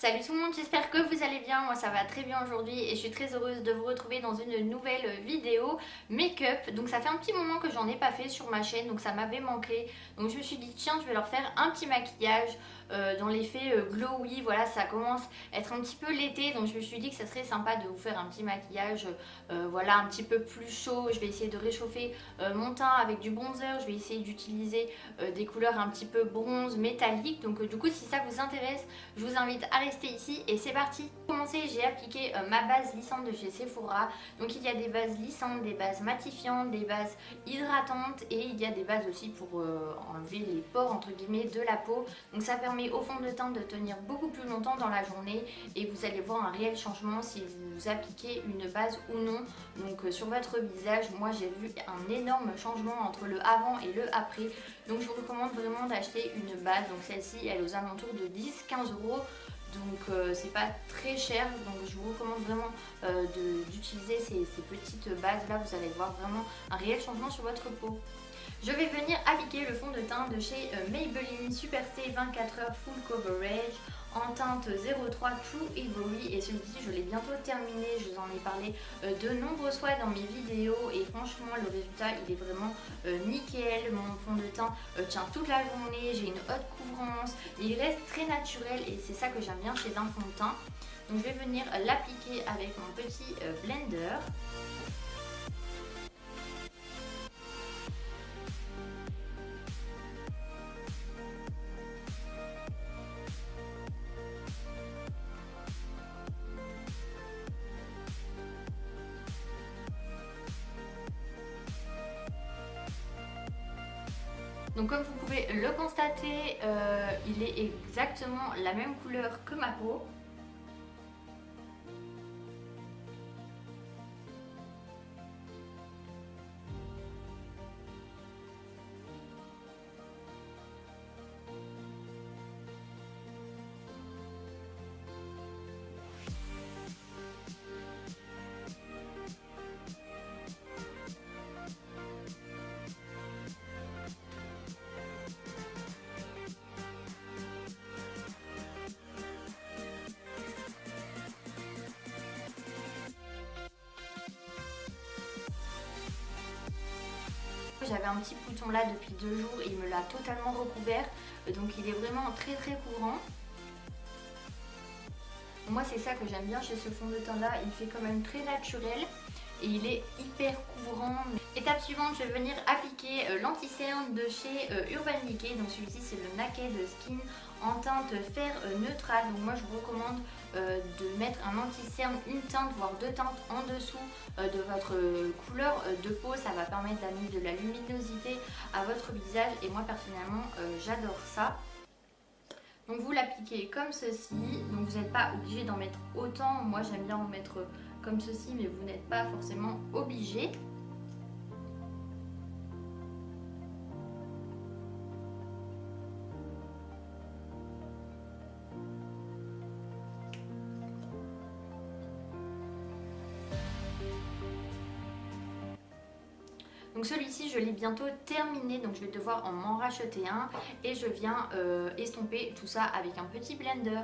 Salut tout le monde, j'espère que vous allez bien, moi ça va très bien aujourd'hui et je suis très heureuse de vous retrouver dans une nouvelle vidéo make-up. Donc ça fait un petit moment que j'en ai pas fait sur ma chaîne, donc ça m'avait manqué. Donc je me suis dit tiens, je vais leur faire un petit maquillage dans l'effet glowy. Voilà, ça commence à être un petit peu l'été, donc je me suis dit que ça serait sympa de vous faire un petit maquillage voilà, un petit peu plus chaud. Je vais essayer de réchauffer mon teint avec du bronzer, je vais essayer d'utiliser des couleurs un petit peu bronze métallique. Donc du coup si ça vous intéresse, je vous invite à rester ici et c'est parti. Pour commencer, j'ai appliqué ma base lissante de chez Sephora. Donc il y a des bases lissantes, des bases matifiantes, des bases hydratantes et il y a des bases aussi pour enlever les pores entre guillemets de la peau. Donc ça permet au fond de teint de tenir beaucoup plus longtemps dans la journée et vous allez voir un réel changement si vous appliquez une base ou non. Donc sur votre visage, moi j'ai vu un énorme changement entre le avant et le après. Donc je vous recommande vraiment d'acheter une base. Donc celle-ci elle est aux alentours de 10-15 euros. Donc c'est pas très cher, donc je vous recommande vraiment d'utiliser ces petites bases là. Vous allez voir vraiment un réel changement sur votre peau. Je vais venir appliquer le fond de teint de chez Maybelline Super Stay 24 heures Full Coverage en teinte 03 True Ivory, et celui-ci je l'ai bientôt terminé. Je vous en ai parlé de nombreuses fois dans mes vidéos et franchement le résultat il est vraiment nickel. Mon fond de teint tient toute la journée, j'ai une haute couvrance, il reste très naturel et c'est ça que j'aime bien chez un fond de teint. Donc je vais venir l'appliquer avec mon petit blender. Donc comme vous pouvez le constater, il est exactement la même couleur que ma peau. J'avais un petit bouton là depuis 2 jours et il me l'a totalement recouvert, donc il est vraiment très très couvrant. Moi c'est ça que j'aime bien chez ce fond de teint là, il fait quand même très naturel et il est hyper couvrant. Étape suivante, je vais venir appliquer l'anti-cerne de chez Urban Decay. Donc celui-ci c'est le Naked Skin en teinte fer neutrale. Donc moi je vous recommande de mettre un anti-cerne, une teinte voire 2 teintes en dessous de votre couleur de peau. Ça va permettre d'amener de la luminosité à votre visage et moi personnellement j'adore ça. Donc vous l'appliquez comme ceci, donc vous n'êtes pas obligé d'en mettre autant. Moi j'aime bien en mettre comme ceci, mais vous n'êtes pas forcément obligé. Donc celui-ci je l'ai bientôt terminé, donc je vais devoir m'en racheter un et je viens estomper tout ça avec un petit blender.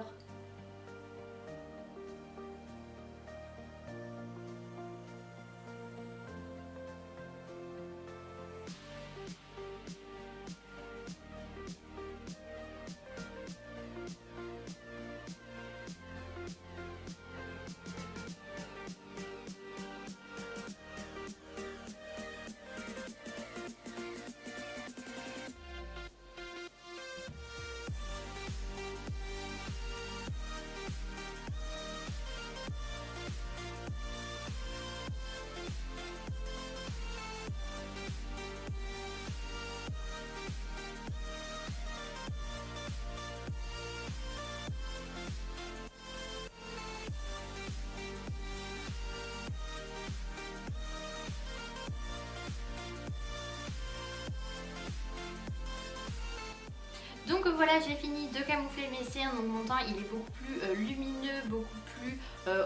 Donc voilà, j'ai fini de camoufler mes cernes, donc mon teint il est beaucoup plus lumineux, beaucoup plus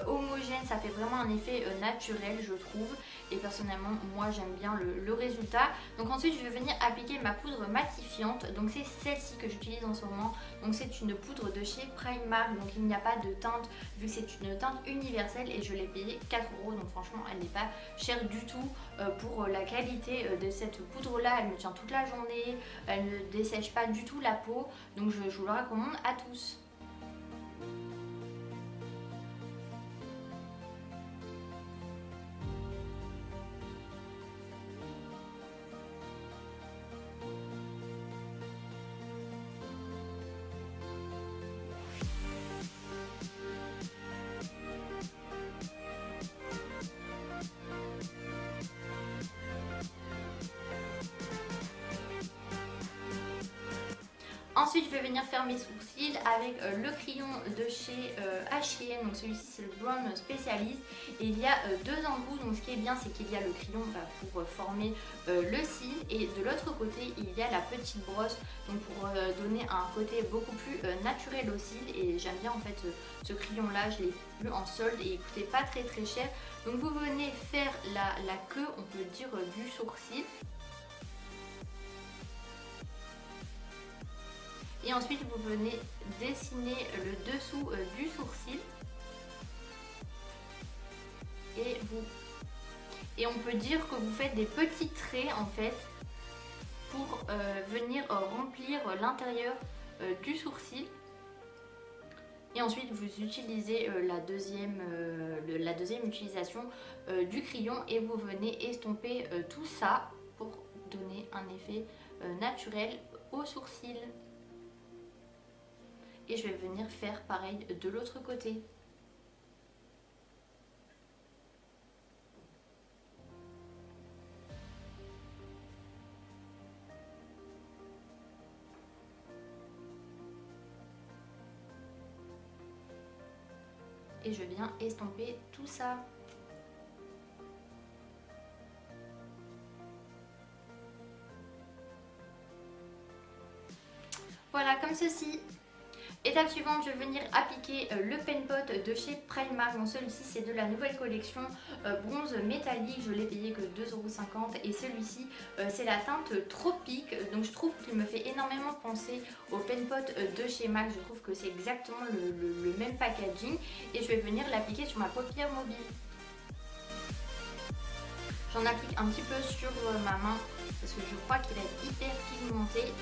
homogène, ça fait vraiment un effet naturel je trouve, et personnellement moi j'aime bien le résultat. Donc ensuite je vais venir appliquer ma poudre matifiante, donc c'est celle-ci que j'utilise en ce moment, donc c'est une poudre de chez Primark, donc il n'y a pas de teinte vu que c'est une teinte universelle et je l'ai payée 4 €, donc franchement elle n'est pas chère du tout pour la qualité de cette poudre là, elle me tient toute la journée, elle ne dessèche pas du tout la peau, donc je vous le recommande à tous. Ensuite, je vais venir faire mes sourcils avec le crayon de chez H&M. Donc celui-ci, c'est le Brown Specialist. Et il y a deux embouts. Donc ce qui est bien, c'est qu'il y a le crayon pour former le cil. Et de l'autre côté, il y a la petite brosse. Donc pour donner un côté beaucoup plus naturel au cil. Et j'aime bien en fait ce crayon-là. Je l'ai eu en solde et il coûtait pas très cher. Donc vous venez faire la queue, on peut dire, du sourcil. Et ensuite vous venez dessiner le dessous du sourcil et on peut dire que vous faites des petits traits en fait pour venir remplir l'intérieur du sourcil. Et ensuite vous utilisez la deuxième utilisation du crayon et vous venez estomper tout ça pour donner un effet naturel au sourcil. Et je vais venir faire pareil de l'autre côté. Et je viens estomper tout ça. Voilà, comme ceci. Étape suivante, je vais venir appliquer le pen pot de chez Primark. Donc celui-ci c'est de la nouvelle collection bronze métallique, je l'ai payé que 2,50 € et celui-ci c'est la teinte tropique. Donc je trouve qu'il me fait énormément penser au pen pot de chez MAC. Je trouve que c'est exactement le même packaging et je vais venir l'appliquer sur ma paupière mobile. J'en applique un petit peu sur ma main parce que je crois qu'il est hyper pigmenté.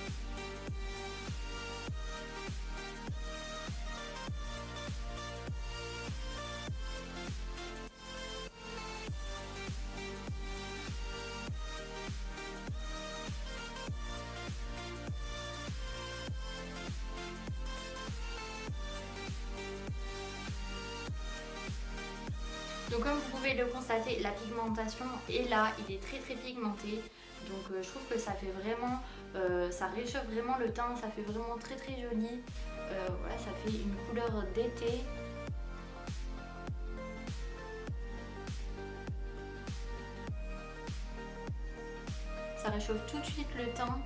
Donc comme vous pouvez le constater, la pigmentation est là, il est très pigmenté. Donc je trouve que ça fait vraiment, ça réchauffe vraiment le teint, ça fait vraiment très joli. Voilà, ça fait une couleur d'été. Ça réchauffe tout de suite le teint.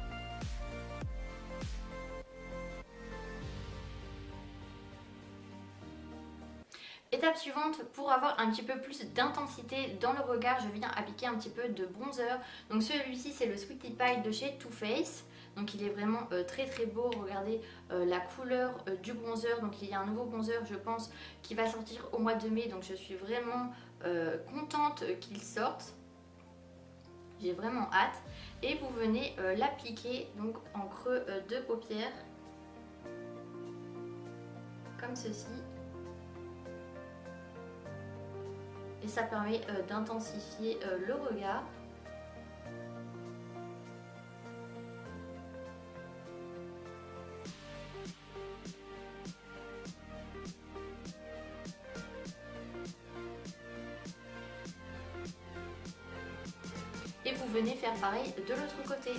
Étape suivante, pour avoir un petit peu plus d'intensité dans le regard, je viens appliquer un petit peu de bronzer. Donc celui-ci c'est le Sweetie Pie de chez Too Faced. Donc il est vraiment très beau, regardez la couleur du bronzer. Donc il y a un nouveau bronzer je pense qui va sortir au mois de mai. Donc je suis vraiment contente qu'il sorte. J'ai vraiment hâte. Et vous venez l'appliquer donc en creux de paupière. Comme ceci. Et ça permet d'intensifier le regard. Et vous venez faire pareil de l'autre côté.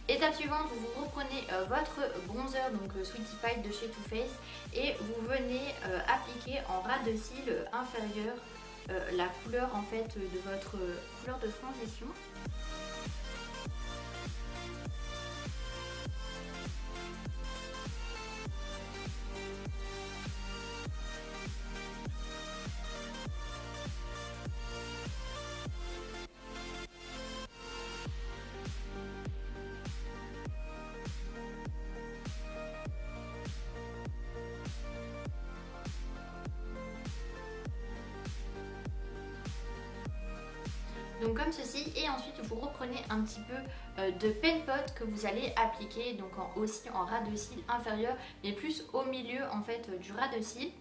Étape suivante, vous reprenez votre bronzer, donc Sweetie Pie de chez Too Faced, et vous venez appliquer en ras de cils inférieur la couleur en fait de votre couleur de transition. Donc comme ceci, et ensuite vous reprenez un petit peu de pen pot que vous allez appliquer donc aussi en ras de cils inférieur, mais plus au milieu en fait du ras de cils.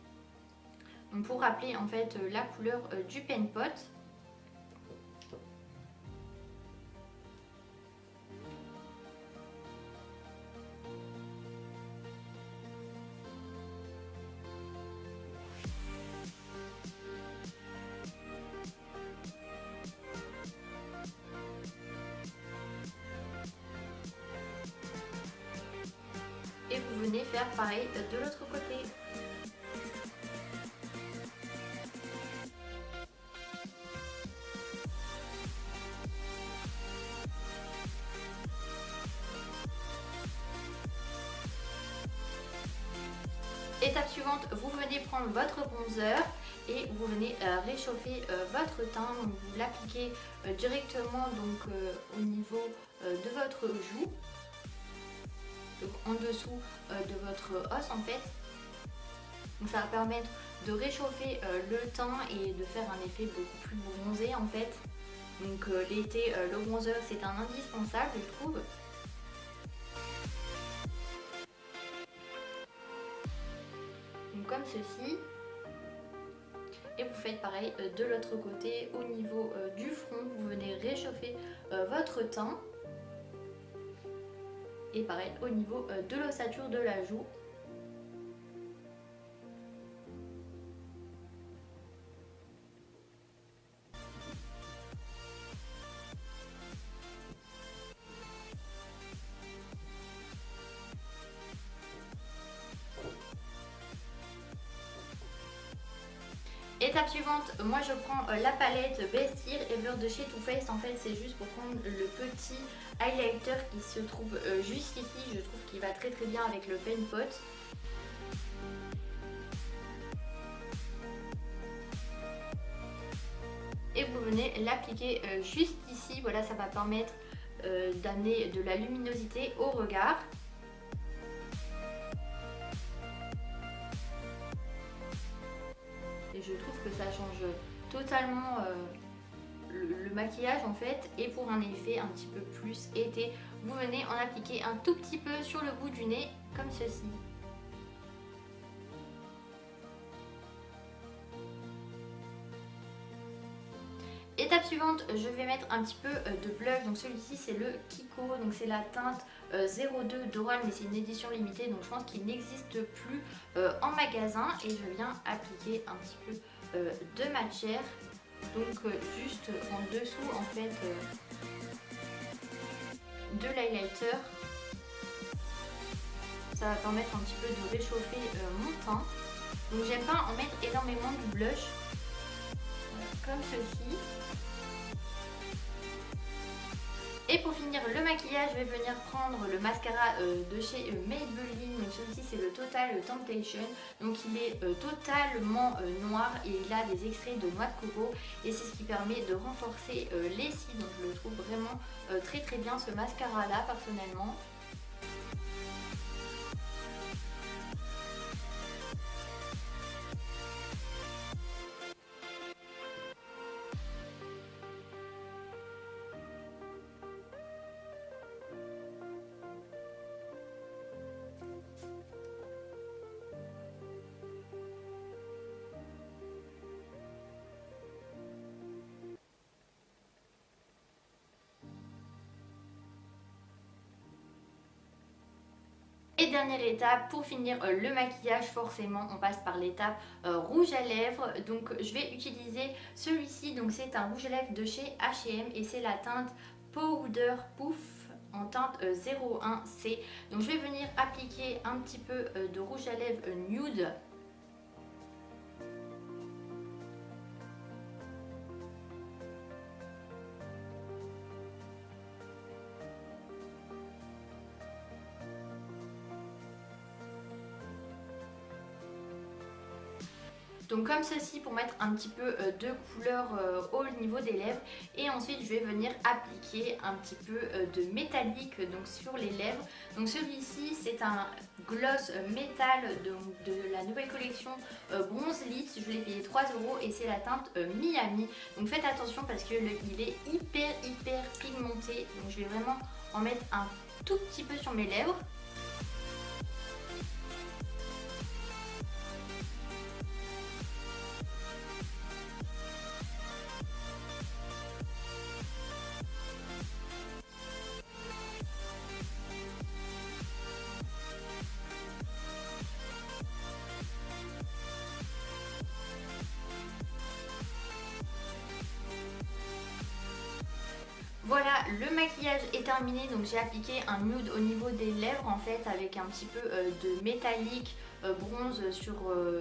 Donc pour rappeler en fait la couleur du pen pot. Et vous venez faire pareil de l'autre côté. Étape suivante, vous venez prendre votre bronzer et vous venez réchauffer votre teint. Donc vous l'appliquez directement donc, au niveau de votre joue. Donc en dessous de votre os en fait. Donc ça va permettre de réchauffer le teint et de faire un effet beaucoup plus bronzé en fait. Donc l'été, le bronzer c'est un indispensable je trouve. Donc comme ceci. Et vous faites pareil de l'autre côté au niveau du front. Vous venez réchauffer votre teint. Et pareil au niveau de l'ossature de la joue. Étape suivante, moi je prends la palette Bestir Ever de chez Too Faced. En fait c'est juste pour prendre le petit highlighter qui se trouve juste ici. Je trouve qu'il va très bien avec le pen pot. Et vous venez l'appliquer juste ici. Voilà, ça va permettre d'amener de la luminosité au regard. Et je trouve que ça change totalement le maquillage en fait. Et pour un effet un petit peu plus été, vous venez en appliquer un tout petit peu sur le bout du nez comme ceci. Étape suivante, je vais mettre un petit peu de blush. Donc celui-ci c'est le Kiko, donc c'est la teinte 02 Doral, mais c'est une édition limitée, donc je pense qu'il n'existe plus en magasin. Et je viens appliquer un petit peu de matière, donc juste en dessous en fait de l'highlighter. Ça va permettre un petit peu de réchauffer mon teint. Donc j'aime pas en mettre énormément de blush, comme ceci. Et pour finir le maquillage, je vais venir prendre le mascara de chez Maybelline. Donc celui-ci c'est le Total Temptation. Donc il est totalement noir et il a des extraits de noix de coco. Et c'est ce qui permet de renforcer les cils. Donc je le trouve vraiment très bien ce mascara là personnellement. Et dernière étape, pour finir le maquillage, forcément on passe par l'étape rouge à lèvres. Donc je vais utiliser celui-ci, donc c'est un rouge à lèvres de chez H&M et c'est la teinte Powder Puff en teinte 01C. Donc je vais venir appliquer un petit peu de rouge à lèvres nude. Donc comme ceci pour mettre un petit peu de couleur au niveau des lèvres. Et ensuite je vais venir appliquer un petit peu de métallique donc sur les lèvres. Donc celui-ci c'est un gloss métal de la nouvelle collection Bronze Lips. Je l'ai payé 3 € et c'est la teinte Miami. Donc faites attention parce que il est hyper pigmenté. Donc je vais vraiment en mettre un tout petit peu sur mes lèvres. Voilà, le maquillage est terminé, donc j'ai appliqué un nude au niveau des lèvres en fait avec un petit peu de métallique bronze sur,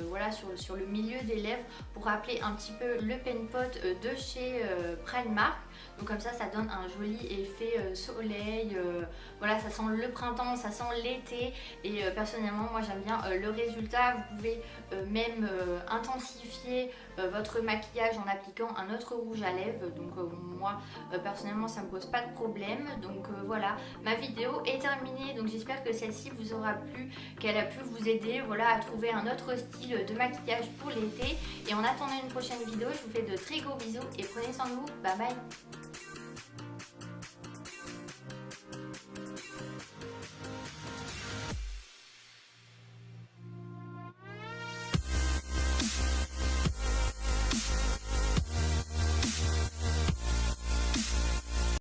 voilà, sur le milieu des lèvres pour rappeler un petit peu le pen pot de chez Primark. Donc comme ça donne un joli effet soleil, voilà, ça sent le printemps, ça sent l'été et personnellement moi j'aime bien le résultat. Vous pouvez même intensifier votre maquillage en appliquant un autre rouge à lèvres. Donc moi personnellement ça me pose pas de problème. Donc voilà, ma vidéo est terminée. Donc j'espère que celle-ci vous aura plu, qu'elle a pu vous aider, voilà, à trouver un autre style de maquillage pour l'été. Et en attendant une prochaine vidéo, je vous fais de très gros bisous et prenez soin de vous. Bye bye.